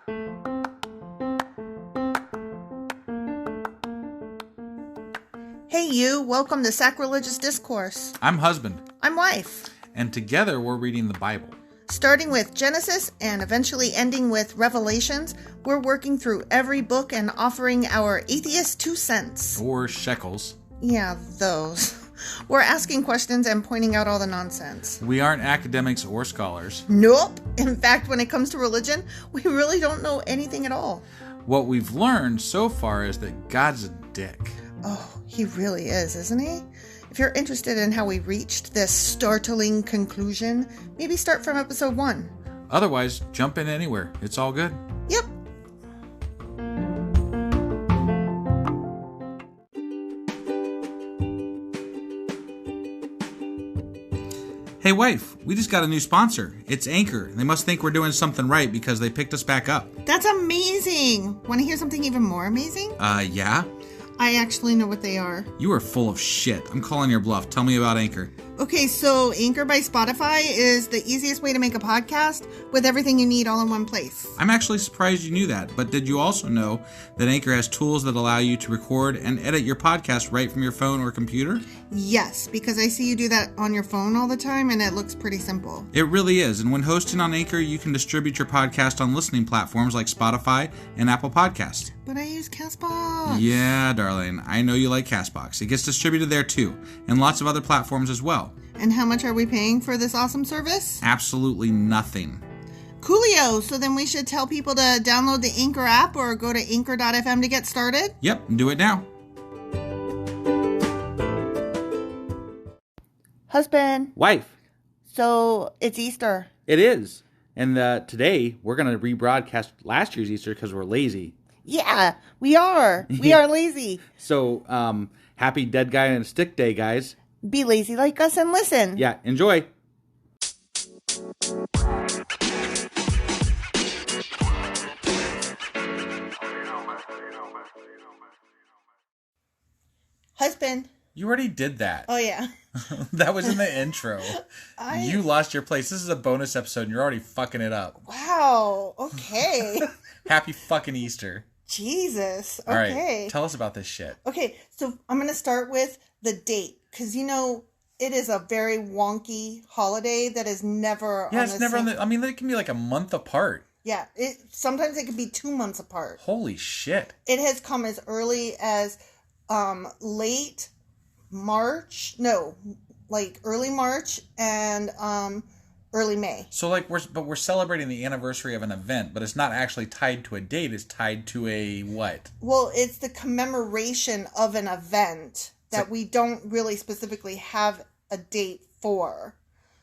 Hey you, welcome to Sacrilegious Discourse. I'm husband. I'm wife. And together we're reading the Bible. Starting with Genesis and eventually ending with Revelations, we're working through every book and offering our atheist 2 cents. Or shekels. Yeah, those. We're asking questions and pointing out all the nonsense. We aren't academics or scholars. Nope. In fact, when it comes to religion, we really don't know anything at all. What we've learned so far is that God's a dick. Oh, he really is, isn't he? If you're interested in how we reached this startling conclusion, maybe start from episode 1. Otherwise, jump in anywhere. It's all good. Yep. Hey wife, we just got a new sponsor. It's Anchor. They must think we're doing something right because they picked us back up. That's amazing. Want to hear something even more amazing? Yeah? I actually know what they are. You are full of shit. I'm calling your bluff. Tell me about Anchor. Okay, so Anchor by Spotify is the easiest way to make a podcast with everything you need all in one place. I'm actually surprised you knew that, but did you also know that Anchor has tools that allow you to record and edit your podcast right from your phone or computer? Yes, because I see you do that on your phone all the time and it looks pretty simple. It really is, and when hosting on Anchor, you can distribute your podcast on listening platforms like Spotify and Apple Podcasts. But I use CastBox. Yeah, darling, I know you like CastBox. It gets distributed there too, and lots of other platforms as well. And how much are we paying for this awesome service? Absolutely nothing. Coolio! So then we should tell people to download the Anchor app or go to anchor.fm to get started? Yep, do it now. Husband. Wife. So it's Easter. It is. And today, we're going to rebroadcast last year's Easter because we're lazy. Yeah, we are. We are lazy. So, happy Dead Guy and Stick Day, guys. Be lazy like us and listen. Yeah, enjoy. Husband. You already did that. Oh, yeah. That was in the intro. You lost your place. This is a bonus episode and you're already fucking it up. Wow. Okay. Happy fucking Easter. Jesus. Okay. All right. Tell us about this shit. Okay. So I'm going to start with the date. Because, it is a very wonky holiday that is never Yeah, on it's the never same... on the... I mean, it can be like a month apart. Yeah. Sometimes it can be 2 months apart. Holy shit. It has come as early as late March. No, like early March and early May. So we're celebrating the anniversary of an event, but it's not actually tied to a date. It's tied to a what? Well, it's the commemoration of an event that we don't really specifically have a date for.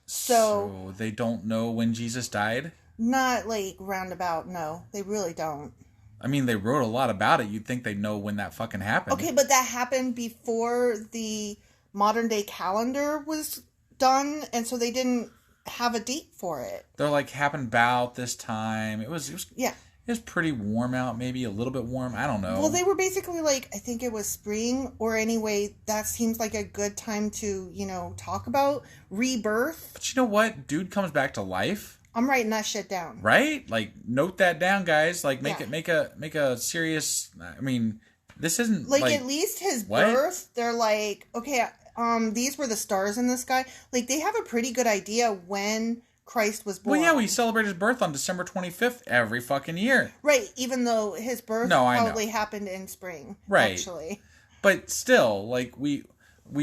So they don't know when Jesus died? Not like roundabout, no. They really don't. I mean, they wrote a lot about it. You'd think they'd know when that fucking happened. Okay, but that happened before the modern day calendar was done, and so they didn't have a date for it. They're like, happened about this time. It was yeah. It was pretty warm out, maybe a little bit warm. I don't know. Well, they were basically like, I think it was spring, or anyway, that seems like a good time to, talk about rebirth. But you know what? Dude comes back to life. I'm writing that shit down. Right? Like, note that down, guys. Like, make a serious. I mean, this isn't like at least his birth. They're like, okay, these were the stars in the sky. Like, they have a pretty good idea when Christ was born. Well, yeah, we celebrate his birth on December 25th every fucking year. Right, even though his birth probably happened in spring. Right. Actually. But still, like, we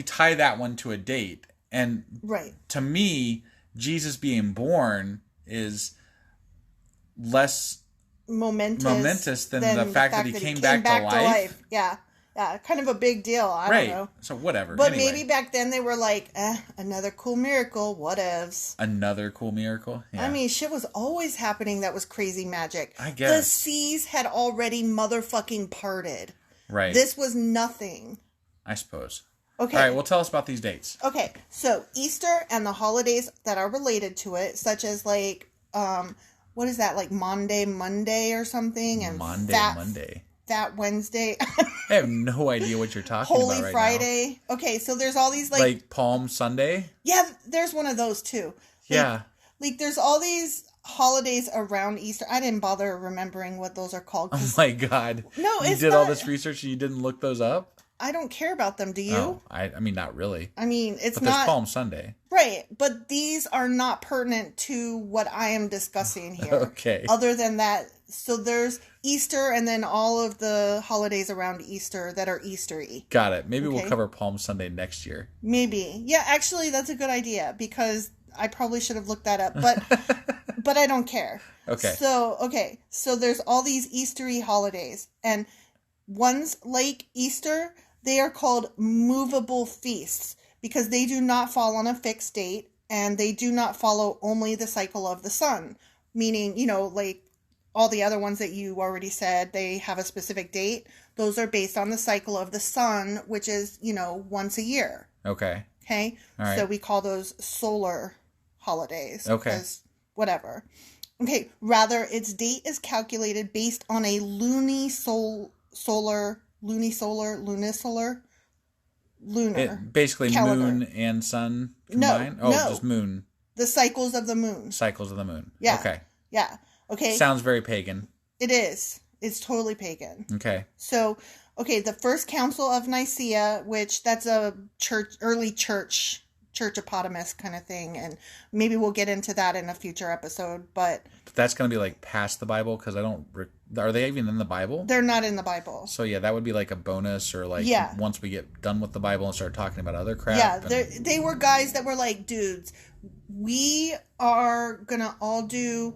tie that one to a date. And to me, Jesus being born is less momentous than the fact that he came back to life. Yeah. Yeah, kind of a big deal. I don't know. So whatever. But maybe back then they were like, another cool miracle. Whatevs. Another cool miracle? Yeah. I mean, shit was always happening that was crazy magic. I guess. The seas had already motherfucking parted. Right. This was nothing. I suppose. Okay. All right, well, tell us about these dates. Okay, so Easter and the holidays that are related to it, such as like, what is that, like Monday or something? And Monday. That Wednesday. I have no idea what you're talking Holy about right Friday. Now. Okay, so there's all these like Palm Sunday? Yeah, there's one of those too. Yeah. Like there's all these holidays around Easter. I didn't bother remembering what those are called. Oh my God. No, it's not. You did all this research and you didn't look those up? I don't care about them. Do you? Oh, I mean, not really. I mean, it's but not. There's Palm Sunday. Right. But these are not pertinent to what I am discussing here. Okay. Other than that, so there's Easter and then all of the holidays around Easter that are Easter-y. Got it. Maybe we'll cover Palm Sunday next year. Maybe. Yeah, actually, that's a good idea because I probably should have looked that up. But but I don't care. Okay. So there's all these Easter-y holidays. And ones like Easter, they are called movable feasts because they do not fall on a fixed date and they do not follow only the cycle of the sun. Meaning, like all the other ones that you already said, they have a specific date. Those are based on the cycle of the sun, which is, once a year. Okay. Okay? All right. So we call those solar holidays. Okay. Because whatever. Okay. Rather, its date is calculated based on a lunar basically calendar. Moon and sun combined? No. Just moon. The cycles of the moon. Cycles of the moon. Yeah. Okay. Yeah. Okay. Sounds very pagan. It is. It's totally pagan. Okay. So, the First Council of Nicaea, which that's a early churchopotamus kind of thing, and maybe we'll get into that in a future episode, but that's going to be like past the Bible because are they even in the Bible? They're not in the Bible. So yeah, that would be like a bonus or like once we get done with the Bible and start talking about other crap. Yeah, they were guys that were like, dudes, we are going to all do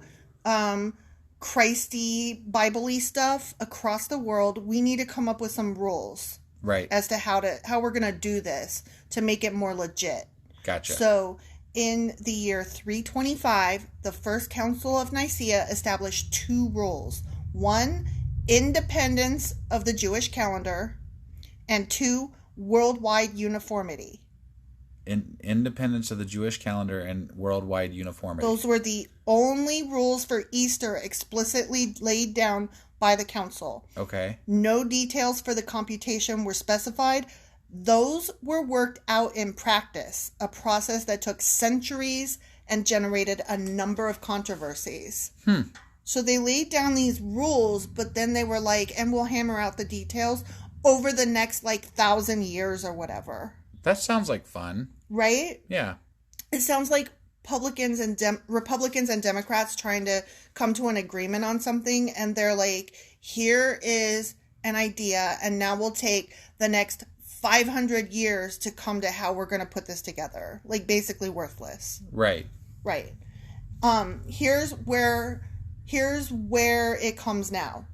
Christy Bible-y stuff across the world. We need to come up with some rules. Right. As to how we're going to do this to make it more legit. Gotcha. So, in the year 325, the First Council of Nicaea established 2 rules. 1, independence of the Jewish calendar, and 2, worldwide uniformity. Independence of the Jewish calendar and worldwide uniformity. Those were the only rules for Easter explicitly laid down by the council. Okay. No details for the computation were specified. Those were worked out in practice, a process that took centuries and generated a number of controversies. So they laid down these rules, but then they were like, and we'll hammer out the details over the next 1,000 years or whatever. That sounds like fun. Right? Yeah. It sounds like Republicans and Democrats trying to come to an agreement on something, and they're like, here is an idea, and now we'll take the next 500 years to come to how we're going to put this together. Like, basically worthless. Right. Right. Here's where it comes now.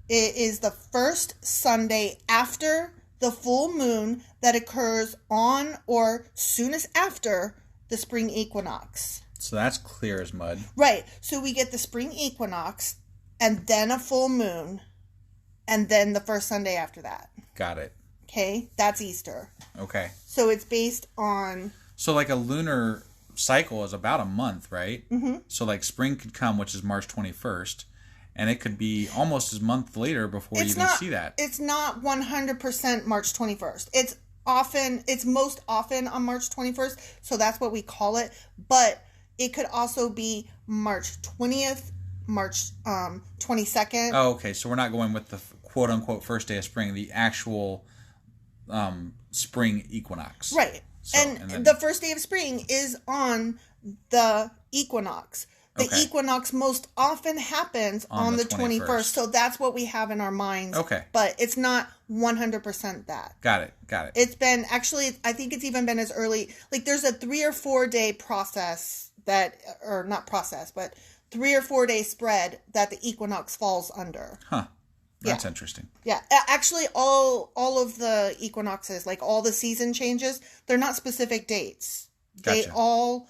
It is the first Sunday after the full moon that occurs on or soonest after the spring equinox. So that's clear as mud. Right. So we get the spring equinox and then a full moon and then the first Sunday after that. Got it. Okay. That's Easter. Okay. So it's based on... So like a lunar cycle is about a month, right? Mm-hmm. So like spring could come, which is March 21st. And it could be almost a month later before you even see that. It's not 100% March 21st. It's most often on March 21st, so that's what we call it. But it could also be March 20th, March 22nd. Oh, okay. So we're not going with the quote-unquote first day of spring, the actual spring equinox. Right. So, and the first day of spring is on the equinox. The equinox most often happens on the 21st. So that's what we have in our minds. Okay. But it's not 100% that. Got it. It's been, actually, I think it's even been as early, like there's a 3 or 4 day process but 3 or 4 day spread that the equinox falls under. Huh. That's interesting. Yeah. Actually, all of the equinoxes, like all the season changes, they're not specific dates. Gotcha. They all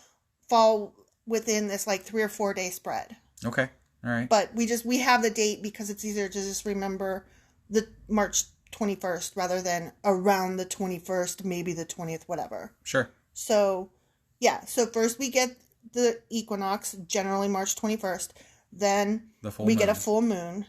fall within this 3 or 4 day spread. Okay. All right. But we have the date because it's easier to just remember the March 21st rather than around the 21st, maybe the 20th, whatever. Sure. So, yeah. So first we get the equinox, generally March 21st. Then we get a full moon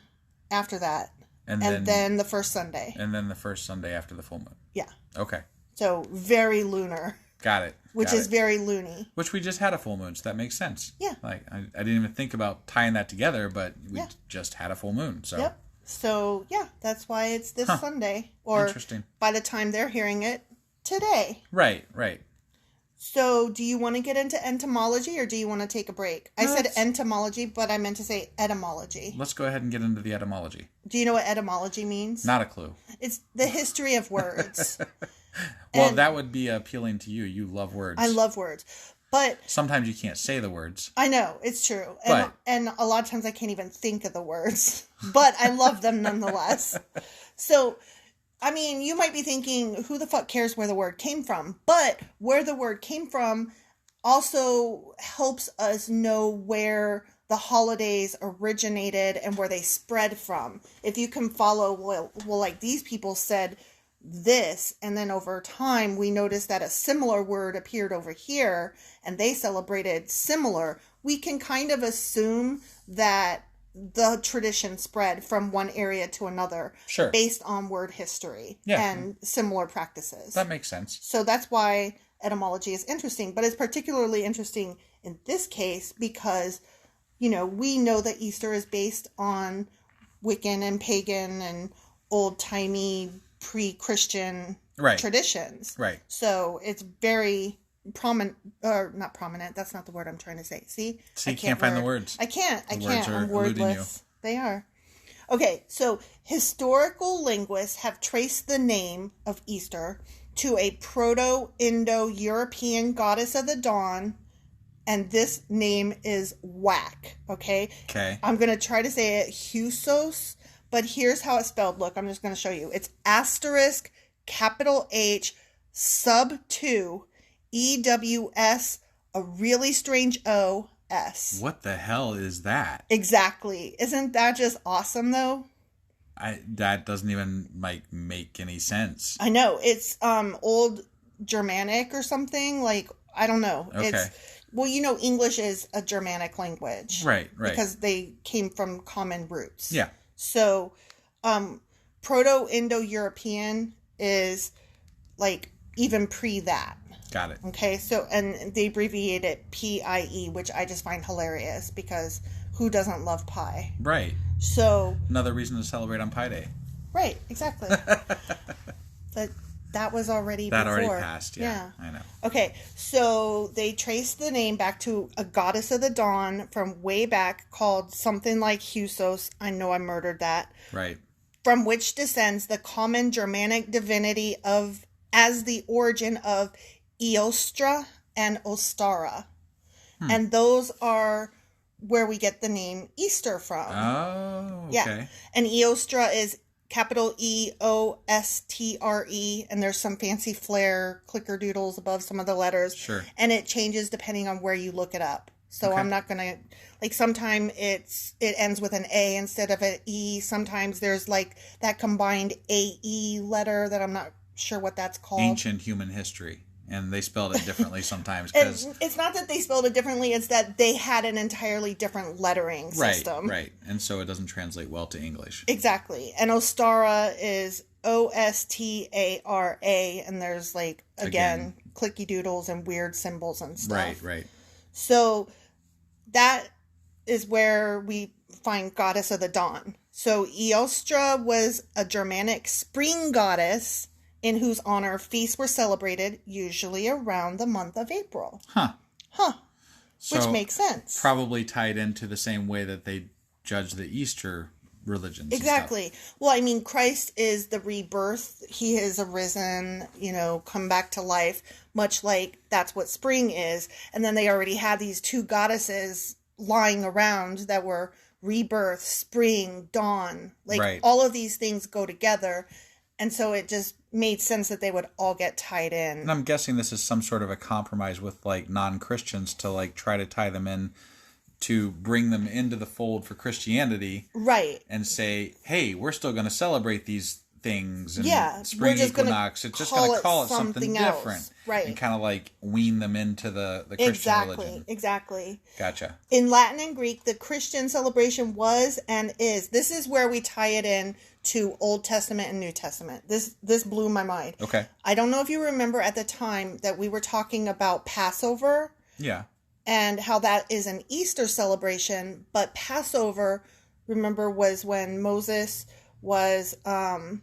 after that. And then the first Sunday. And then the first Sunday after the full moon. Yeah. Okay. So very lunar. Got it. Which is very loony. Which we just had a full moon, so that makes sense. Yeah. Like, I didn't even think about tying that together, but we just had a full moon, so. Yep. So, yeah, that's why it's this Sunday. Or interesting. By the time they're hearing it, today. Right. So, do you want to get into entomology, or do you want to take a break? I said entomology, but I meant to say etymology. Let's go ahead and get into the etymology. Do you know what etymology means? Not a clue. It's the history of words. Well, that would be appealing to you. You love words. I love words. But sometimes you can't say the words. I know, it's true. And a lot of times I can't even think of the words. But I love them nonetheless. So, I mean, you might be thinking, who the fuck cares where the word came from? But where the word came from also helps us know where the holidays originated and where they spread from. If you can follow, well, like these people said this, and then over time we noticed that a similar word appeared over here, and they celebrated similar, we can kind of assume that the tradition spread from one area to another based on word history and similar practices. That makes sense. So that's why etymology is interesting, but it's particularly interesting in this case because, you know, we know that Easter is based on Wiccan and pagan and old-timey pre-Christian traditions. Right. So it's very prominent, or not prominent, that's not the word I'm trying to say. See, you can't find the words. I can't. I'm wordless. They are. Okay, so historical linguists have traced the name of Easter to a Proto-Indo-European goddess of the dawn, and this name is whack, okay? Okay. I'm going to try to say it Husos, but here's how it's spelled. Look, I'm just going to show you. It's asterisk, capital H, sub 2, EWS, a really strange O, S. What the hell is that? Exactly. Isn't that just awesome, though? That doesn't even, like, make any sense. I know. It's old Germanic or something. Like, I don't know. Okay. Well, you know, English is a Germanic language. Right. Because they came from common roots. Yeah. So, Proto-Indo-European is, like, even pre that. Got it. Okay, so, and they abbreviate it PIE, which I just find hilarious because who doesn't love pie? Right. So. Another reason to celebrate on Pi Day. Right, exactly. But that was already before. That already passed, yeah. I know. Okay, so they traced the name back to a goddess of the dawn from way back called something like Husos. I know I murdered that. Right. From which descends the common Germanic divinity as the origin of Eostra and Ostara. And those are where we get the name Easter from. Oh, okay. Yeah. And Eostra is capital EOSTRE, and there's some fancy flair clicker doodles above some of the letters. Sure. And it changes depending on where you look it up. So I'm not going to, like, sometimes it ends with an A instead of an E. Sometimes there's, like, that combined AE letter that I'm not sure what that's called. Ancient human history. And they spelled it differently sometimes. Cause it's not that they spelled it differently. It's that they had an entirely different lettering system. Right. And so it doesn't translate well to English. Exactly. And Ostara is OSTARA. And there's, like, again, clicky doodles and weird symbols and stuff. Right. So that is where we find Goddess of the Dawn. So Eostra was a Germanic spring goddess in whose honor feasts were celebrated, usually around the month of April. Huh. Which makes sense. Probably tied into the same way that they judge the Easter religions. Exactly. Well, I mean, Christ is the rebirth. He has arisen, come back to life, much like that's what spring is. And then they already had these two goddesses lying around that were rebirth, spring, dawn. All of these things go together. And so it just made sense that they would all get tied in. And I'm guessing this is some sort of a compromise with, like, non-Christians to, like, try to tie them in to bring them into the fold for Christianity. Right. And say, hey, we're still going to celebrate these things and spring equinox. It's just going to call it something different. Right. And kind of like wean them into the Christian religion. Exactly. Gotcha. In Latin and Greek, the Christian celebration was and is. This is where we tie it in to Old Testament and New Testament. This blew my mind. Okay. I don't know if you remember at the time that we were talking about Passover. Yeah. And how that is an Easter celebration, but Passover, remember, was when Moses was in.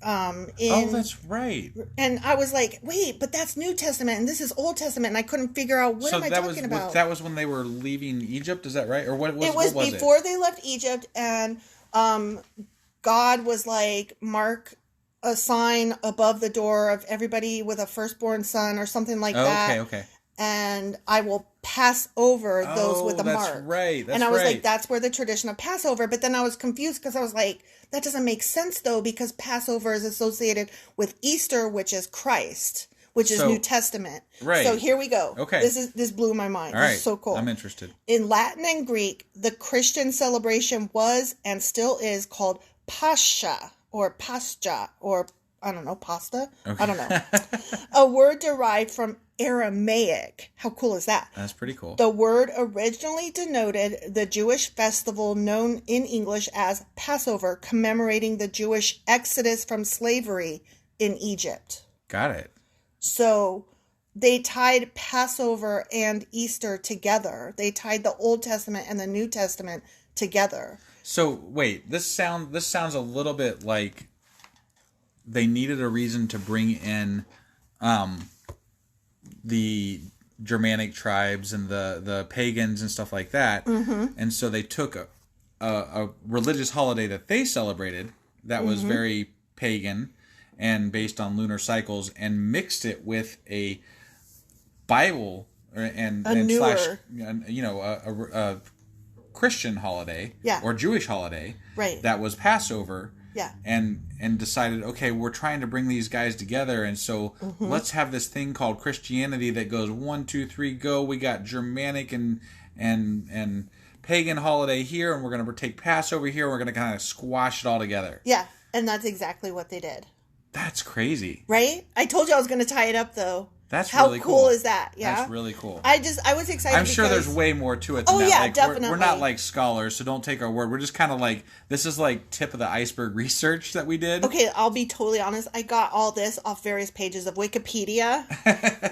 Oh, that's right. And I was like, wait, but that's New Testament and this is Old Testament, and I couldn't figure out what am I talking about. That was when they were leaving Egypt, is that right? Or what was it? Was before they left Egypt, and God was like, mark a sign above the door of everybody with a firstborn son or something like that. Okay. And I will pass over those with a mark. That's right. And I was like, that's where the tradition of Passover. But then I was confused because I was like, that doesn't make sense though, because Passover is associated with Easter, which is Christ, which is New Testament. Right. So here we go. Okay. This blew my mind. All right. This is so cool. I'm interested. In Latin and Greek, the Christian celebration was and still is called Pascha or Pascha or I don't know, pasta? Okay. I don't know. A word derived from Aramaic. How cool is that? That's pretty cool. The word originally denoted the Jewish festival known in English as Passover, commemorating the Jewish exodus from slavery in Egypt. Got it. So they tied Passover and Easter together. They tied the Old Testament and the New Testament together. So wait, this sounds a little bit like they needed a reason to bring in the Germanic tribes and the pagans and stuff like that. Mm-hmm. And so they took a religious holiday that they celebrated that was very pagan and based on lunar cycles and mixed it with a Bible and newer, a Christian holiday or Jewish holiday that was Passover. Yeah. And decided, okay, we're trying to bring these guys together, and so let's have this thing called Christianity that goes 1, 2, 3, go. We got Germanic and pagan holiday here, and we're gonna take Passover here, and we're gonna kind of squash it all together. Yeah, and that's exactly what they did. That's crazy. Right? I told you I was gonna tie it up though. That's How really cool is that? Yeah. That's really cool. I was excited. I'm sure there's way more to it than that. Yeah, like, definitely. We're not like scholars, so don't take our word. We're just kind of like, this is like tip of the iceberg research that we did. Okay, I'll be totally honest. I got all this off various pages of Wikipedia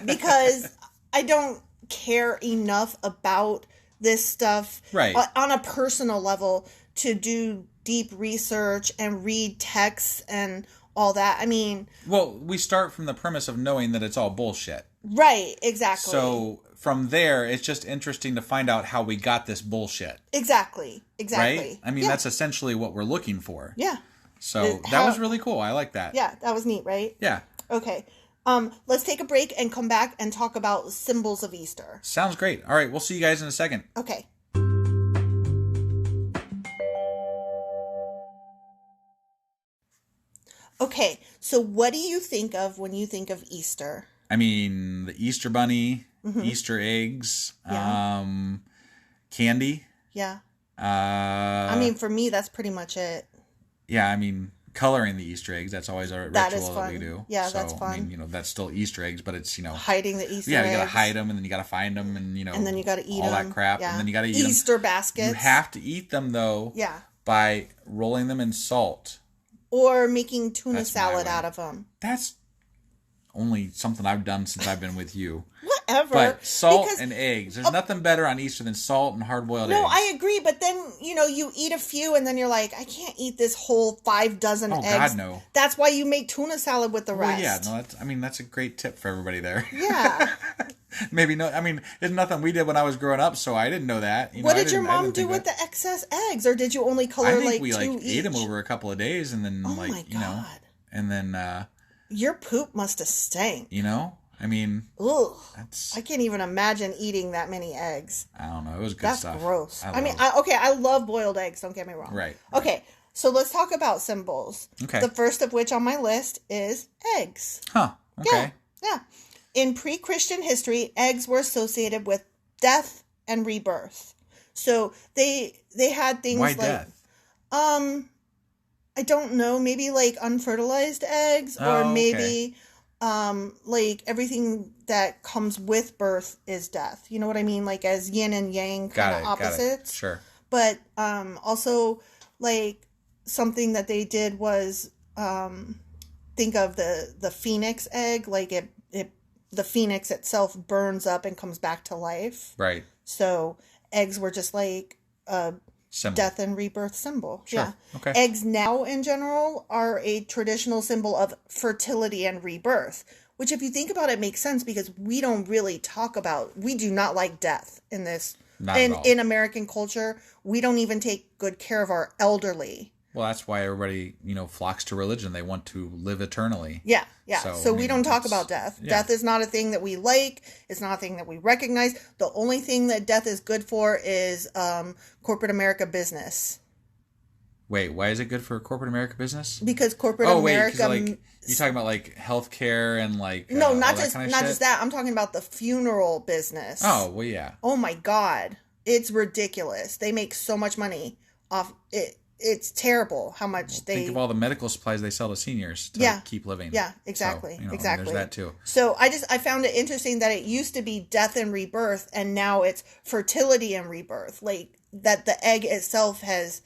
because I don't care enough about this stuff on a personal level to do deep research and read texts and all that. I mean... Well, we start from the premise of knowing that it's all bullshit. Right, exactly. So, from there, it's just interesting to find out how we got this bullshit. Exactly. Right? I mean, that's essentially what we're looking for. Yeah. So, that was really cool. I like that. Yeah, that was neat, right? Yeah. Okay. Let's take a break and come back and talk about symbols of Easter. Sounds great. All right, we'll see you guys in a second. Okay. Okay, so what do you think of when you think of Easter? I mean, the Easter bunny, Easter eggs, candy. Yeah. I mean, for me, that's pretty much it. Yeah, I mean, coloring the Easter eggs, that's always our ritual that we do. Yeah, so, that's fun. I mean, that's still Easter eggs, but it's, hiding the Easter eggs. Yeah, you gotta hide them, and then you gotta find them, and, and then you gotta eat all them. that crap, and then you gotta eat Easter baskets. You have to eat them, though, by rolling them in salt. Or making tuna salad out of them. That's only something I've done since I've been with you. Whatever. But salt and eggs. There's nothing better on Easter than salt and hard-boiled eggs. No, I agree. But then, you eat a few and then you're like, I can't eat this whole 5 dozen eggs. Oh, God, no. That's why you make tuna salad with the rest. Yeah, no, that's a great tip for everybody there. Yeah. Maybe no. I mean, it's nothing we did when I was growing up, so I didn't know that. What did your mom do with the excess eggs, or did you only color I think we ate them over a couple of days, and then my God. And then your poop must have stank. I mean, ugh. I can't even imagine eating that many eggs. I don't know. It was good stuff. That's gross. I love boiled eggs. Don't get me wrong. Right. Okay, so let's talk about symbols. Okay. The first of which on my list is eggs. Huh. Okay. Yeah. In pre-Christian history, eggs were associated with death and rebirth. So they had things Why like death? I don't know, maybe like unfertilized eggs, or maybe like everything that comes with birth is death. You know what I mean? Like as yin and yang kind of opposites. Sure. But also like something that they did was think of the phoenix egg, like the phoenix itself burns up and comes back to life. Right. So eggs were just like a death and rebirth symbol. Sure. Yeah. Okay. Eggs now in general are a traditional symbol of fertility and rebirth, which if you think about it makes sense because we don't really talk about, we do not like death in this. Not at all. In American culture, we don't even take good care of our elderly. Well, that's why everybody, flocks to religion. They want to live eternally. Yeah. So we don't talk about death. Yeah. Death is not a thing that we like. It's not a thing that we recognize. The only thing that death is good for is corporate America business. Wait, why is it good for corporate America business? Because corporate America... you're talking about like healthcare and like... No, not just that. I'm talking about the funeral business. Oh, well, yeah. Oh my God. It's ridiculous. They make so much money off it. It's terrible how much they... Think of all the medical supplies they sell to seniors to keep living. Yeah, exactly. So, exactly. There's that too. So I found it interesting that it used to be death and rebirth, and now it's fertility and rebirth. Like that the egg itself has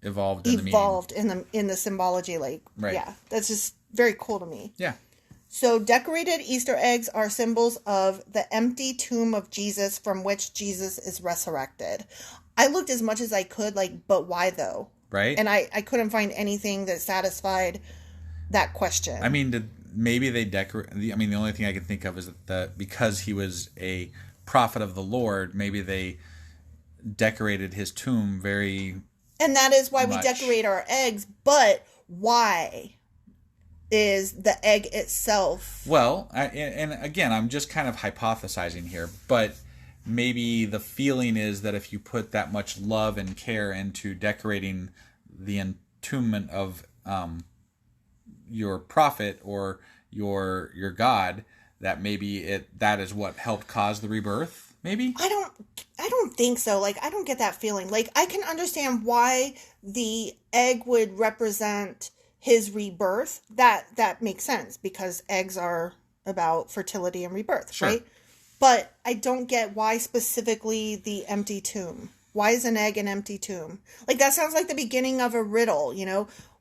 evolved in the symbology. Like, right. Yeah, that's just very cool to me. Yeah. So decorated Easter eggs are symbols of the empty tomb of Jesus from which Jesus is resurrected. I looked as much as I could, but why though? Right. And I couldn't find anything that satisfied that question. I mean, maybe they decorate... the only thing I can think of is that because he was a prophet of the Lord, maybe they decorated his tomb very... And that is why we decorate our eggs, but why is the egg itself... Well, and again, I'm just kind of hypothesizing here, but... Maybe the feeling is that if you put that much love and care into decorating the entombment of your prophet or your God, that maybe that is what helped cause the rebirth. Maybe I don't think so. I don't get that feeling. I can understand why the egg would represent his rebirth. That makes sense because eggs are about fertility and rebirth, sure. Right? But I don't get why specifically the empty tomb. Why is an egg an empty tomb? That sounds like the beginning of a riddle,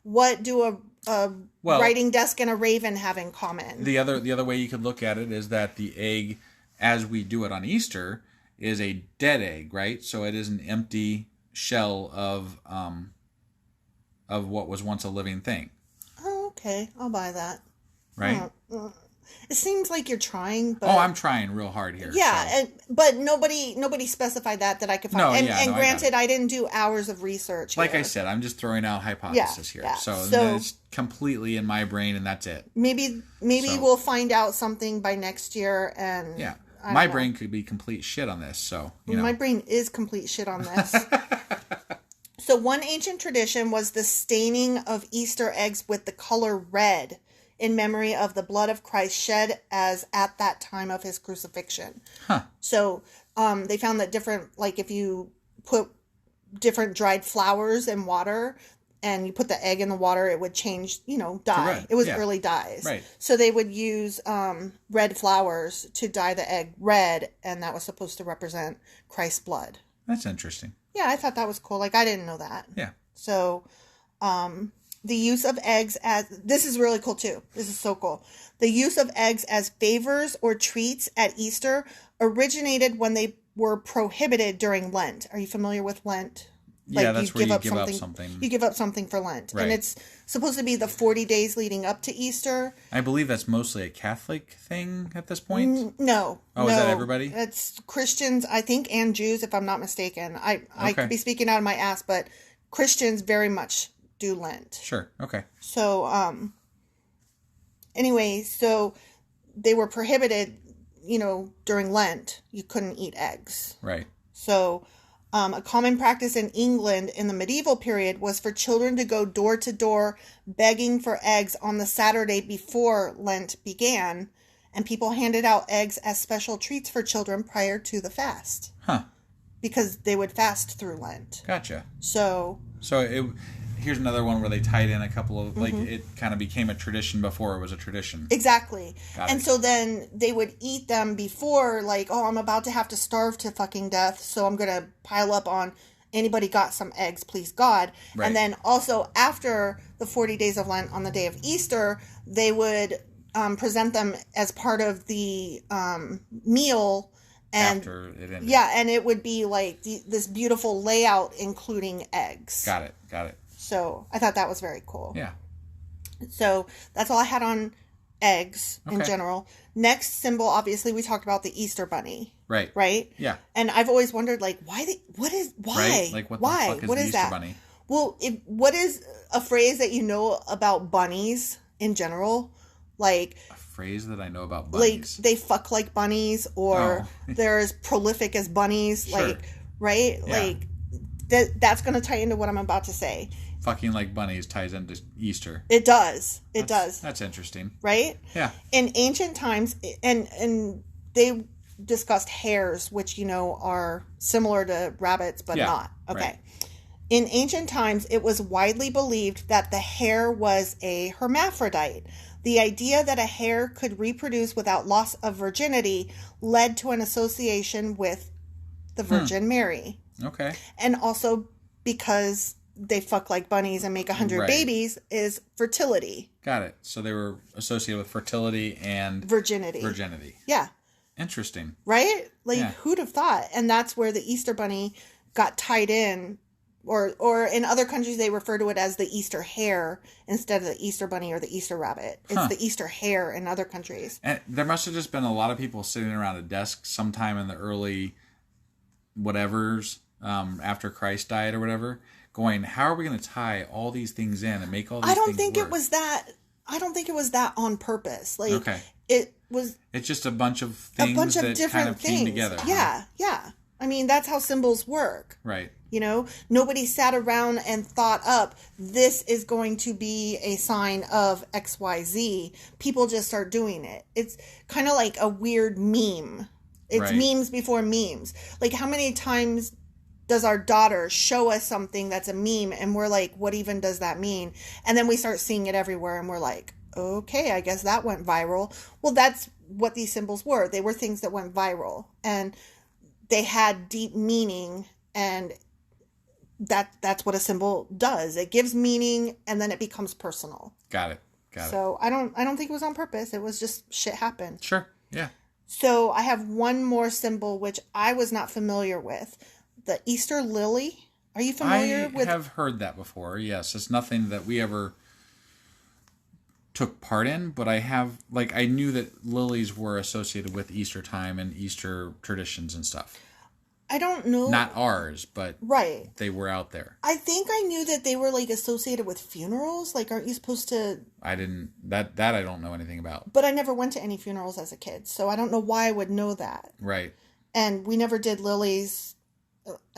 What do a writing desk and a raven have in common? The other way you could look at it is that the egg, as we do it on Easter, is a dead egg, right? So it is an empty shell of what was once a living thing. Oh, okay. I'll buy that. Right? It seems like you're trying, but... Oh, I'm trying real hard here. Yeah, so. But nobody specified that I could find. Granted, I didn't do hours of research here. Like I said, I'm just throwing out hypothesis here. Yeah. So it's completely in my brain, and that's it. Maybe we'll find out something by next year, and... Yeah. My brain could be complete shit on this, so, My brain is complete shit on this. So one ancient tradition was the staining of Easter eggs with the color red, in memory of the blood of Christ shed as at that time of his crucifixion. Huh. So they found that if you put different dried flowers in water and you put the egg in the water, it would change, dye. It was early dyes. Right. So they would use red flowers to dye the egg red, and that was supposed to represent Christ's blood. That's interesting. Yeah, I thought that was cool. I didn't know that. Yeah. So... the use of eggs this is really cool too. This is so cool. The use of eggs as favors or treats at Easter originated when they were prohibited during Lent. Are you familiar with Lent? Yeah, that's where you give up something. You give up something for Lent. Right. And it's supposed to be the 40 days leading up to Easter. I believe that's mostly a Catholic thing at this point. No. Oh, is that everybody? It's Christians, I think, and Jews, if I'm not mistaken. I could be speaking out of my ass, but Christians very much do Lent. Sure. Okay. So, anyway, so they were prohibited, during Lent. You couldn't eat eggs. Right. So, a common practice in England in the medieval period was for children to go door to door begging for eggs on the Saturday before Lent began, and people handed out eggs as special treats for children prior to the fast. Huh. Because they would fast through Lent. Gotcha. So here's another one where they tied in a couple of, like, it kind of became a tradition before it was a tradition. Exactly. And so then they would eat them before, like, oh, I'm about to have to starve to fucking death, so I'm going to pile up on anybody got some eggs, please God. Right. And then also after the 40 days of Lent on the day of Easter, they would present them as part of the meal. And, after it ended. Yeah, and it would be like this beautiful layout, including eggs. Got it. So I thought that was very cool. Yeah. So that's all I had on eggs in general. Next symbol, obviously, we talked about the Easter bunny. Right. Right? Yeah. And I've always wondered, like, why? Right? Like, what the fuck is the Easter that? Bunny? Well, what is a phrase that you know about bunnies in general? Like... A phrase that I know about bunnies? Like, they fuck like bunnies, or they're as prolific as bunnies. Sure. Like, right? Yeah. Like, that's going to tie into what I'm about to say. Fucking like bunnies ties into Easter. It does. It does. That's interesting. Right? Yeah. In ancient times, and they discussed hares, which, you know, are similar to rabbits, but not. Okay. Right. In ancient times, it was widely believed that the hare was a hermaphrodite. The idea that a hare could reproduce without loss of virginity led to an association with the Virgin Mary. Okay. And also because they fuck like bunnies and make 100 babies is fertility. Got it. So they were associated with fertility and... Virginity. Yeah. Interesting. Right? Like, who'd have thought? And that's where the Easter bunny got tied in. Or in other countries, they refer to it as the Easter hare instead of the Easter bunny or the Easter rabbit. It's the Easter hare in other countries. And there must have just been a lot of people sitting around a desk sometime in the early whatevers, after Christ died or whatever, going, how are we going to tie all these things in and make all these things work? I don't think it was that on purpose. Like, it's just a bunch of things that kind of came together. Yeah, yeah. I mean, that's how symbols work. Right. You know, nobody sat around and thought up, this is going to be a sign of XYZ. People just start doing it. It's kind of like a weird meme. It's memes before memes. Like, how many times does our daughter show us something that's a meme and we're like, what even does that mean? And then we start seeing it everywhere and we're like, okay, I guess that went viral. Well, that's what these symbols were. They were things that went viral. And they had deep meaning, and that's what a symbol does. It gives meaning, and then it becomes personal. Got it. So I don't think it was on purpose. It was just shit happened. Sure. Yeah. So I have one more symbol which I was not familiar with. The Easter lily. Are you familiar with? I have heard that before. Yes, it's nothing that we ever took part in, but I knew that lilies were associated with Easter time and Easter traditions and stuff. I don't know. Not ours, but they were out there. I think I knew that they were like associated with funerals. Like, aren't you supposed to? I didn't. That I don't know anything about. But I never went to any funerals as a kid, so I don't know why I would know that. Right. And we never did lilies.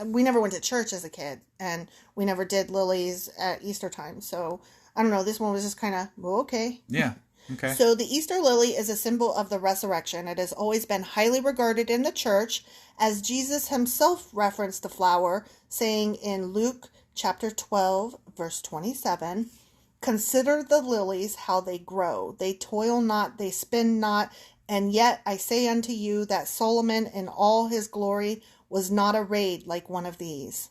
We never went to church as a kid, and we never did lilies at Easter time. So I don't know. This one was just kind of, well, okay. Yeah. Okay. So the Easter lily is a symbol of the resurrection. It has always been highly regarded in the church, as Jesus himself referenced the flower, saying in Luke chapter 12, verse 27, "Consider the lilies, how they grow. They toil not, they spin not, and yet I say unto you that Solomon in all his glory was not arrayed like one of these."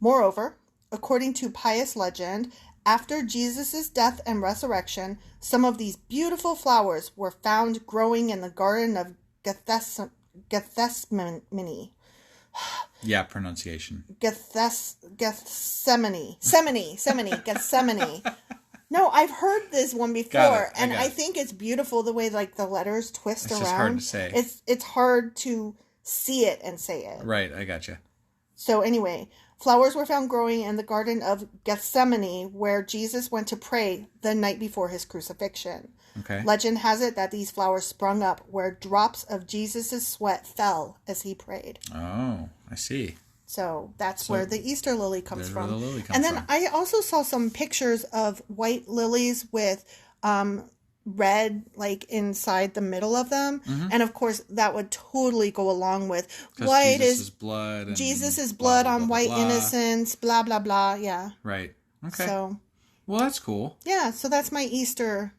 Moreover, according to pious legend, after Jesus' death and resurrection, some of these beautiful flowers were found growing in the Garden of Gethsemane. Yeah, pronunciation. Gethsemane. Gethsemane. No, I've heard this one before, and I think it's beautiful the way like the letters twist around. It's just hard to say. It's hard to see it and say it. Right, I gotcha. So anyway, flowers were found growing in the Garden of Gethsemane, where Jesus went to pray the night before his crucifixion. Okay. Legend has it that these flowers sprung up where drops of Jesus' sweat fell as he prayed. Oh, I see. So that's where the Easter lily comes from. Where the lily comes and then from. I also saw some pictures of white lilies with red like inside the middle of them, and of course that would totally go along with white Jesus' blood on blah, white blah, blah, innocence, blah blah blah. Yeah, right. Okay. So, well, that's cool. Yeah, so that's my Easter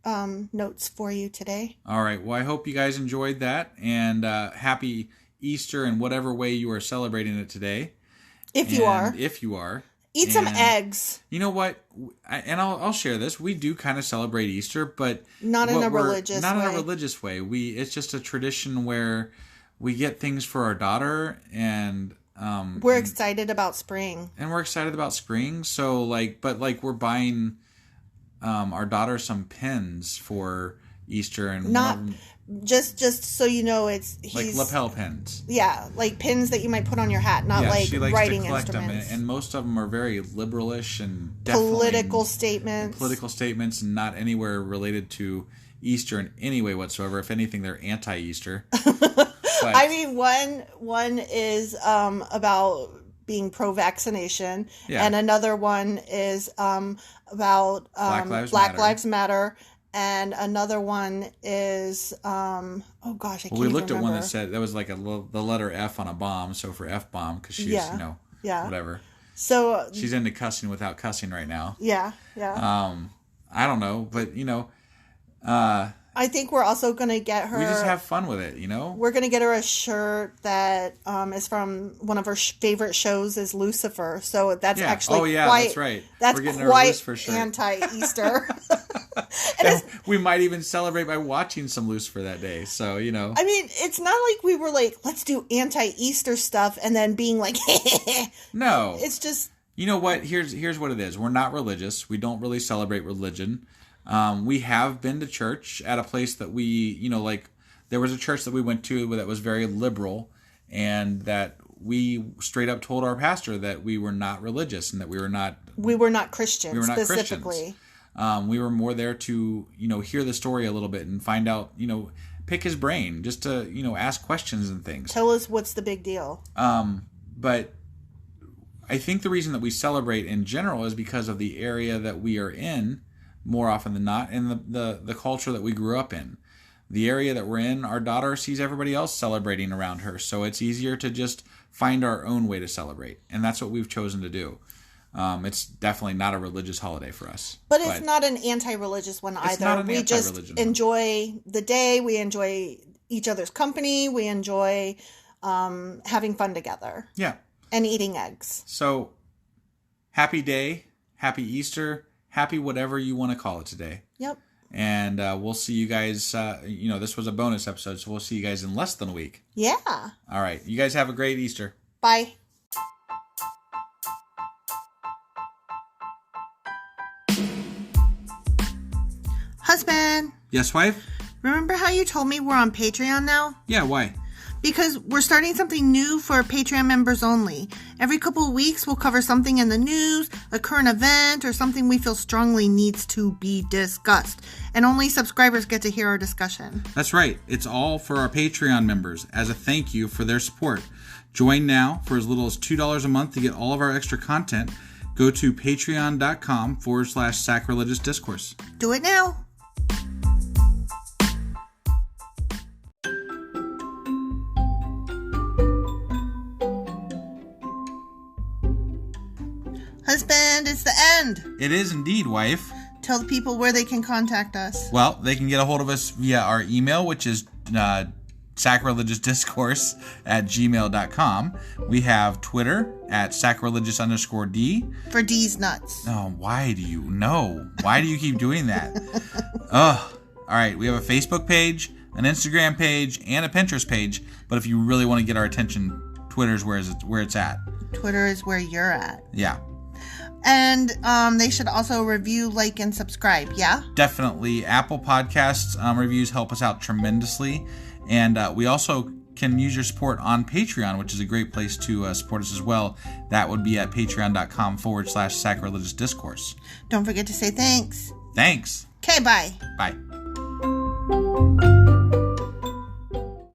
notes for you today. All right. Well, I hope you guys enjoyed that, and happy Easter in whatever way you are celebrating it today. If you are. Eat some eggs. You know what? I'll share this. We do kind of celebrate Easter, but not in a religious way. It's just a tradition where we get things for our daughter, and we're excited about spring. And we're excited about spring. So we're buying our daughter some pins for Easter, and not. Just so you know, he's like lapel pins. Yeah, like pins that you might put on your hat, not she likes writing to collect instruments. Them, and most of them are very liberalish and political statements. Political statements, and not anywhere related to Easter in any way whatsoever. If anything, they're anti-Easter. I mean, one is about being pro-vaccination, and another one is about Black Lives Matter. And another one is, I can't we looked remember. at one that said, that was like the letter F on a bomb, so for F-bomb, because she's, whatever. So she's into cussing without cussing right now. Yeah. I don't know, but, I think we're also going to get her... We just have fun with it, We're going to get her a shirt that is from one of her favorite shows is Lucifer. So that's actually quite... that's right. That's we're getting quite her a Lucifer shirt. Anti-Easter. We might even celebrate by watching some Lucifer that day. So, I mean, it's not like we were like, let's do anti-Easter stuff and then being like, no. It's just... You know what? Here's what it is. We're not religious. We don't really celebrate religion. We have been to church at a place that we, there was a church that we went to that was very liberal, and that we straight up told our pastor that we were not religious and that we were not Christians. We were not specifically. Christians. We were more there to, hear the story a little bit and find out, pick his brain, just to, ask questions and things. Tell us what's the big deal. But I think the reason that we celebrate in general is because of the area that we are in, more often than not, and the culture that we grew up in. The area that we're in, our daughter sees everybody else celebrating around her, so it's easier to just find our own way to celebrate, and that's what we've chosen to do. It's definitely not a religious holiday for us. But it's not an anti-religious one either. We just enjoy the day, we enjoy each other's company, we enjoy having fun together. Yeah. And eating eggs. So, happy day, happy Easter, happy whatever you want to call it today. Yep. And we'll see you guys, this was a bonus episode, so we'll see you guys in less than a week. Yeah. All right. You guys have a great Easter. Bye. Husband. Yes, wife? Remember how you told me we're on Patreon now? Yeah, why? Because we're starting something new for Patreon members only. Every couple of weeks, we'll cover something in the news, a current event, or something we feel strongly needs to be discussed. And only subscribers get to hear our discussion. That's right. It's all for our Patreon members as a thank you for their support. Join now for as little as $2 a month to get all of our extra content. Go to patreon.com/sacrilegious discourse. Do it now. Husband, it's the end. It is indeed, wife. Tell the people where they can contact us. Well, they can get a hold of us via our email, which is sacrilegiousdiscourse@gmail.com. We have Twitter at sacrilegious_D. For D's nuts. Oh, why do you know? Why do you keep doing that? Ugh. All right, we have a Facebook page, an Instagram page, and a Pinterest page. But if you really want to get our attention, Twitter's where it's at. Twitter is where you're at. Yeah. And they should also review, like, and subscribe, yeah? Definitely. Apple Podcasts reviews help us out tremendously. And we also can use your support on Patreon, which is a great place to support us as well. That would be at patreon.com/sacrilegious discourse. Don't forget to say thanks. Thanks. Okay, bye. Bye.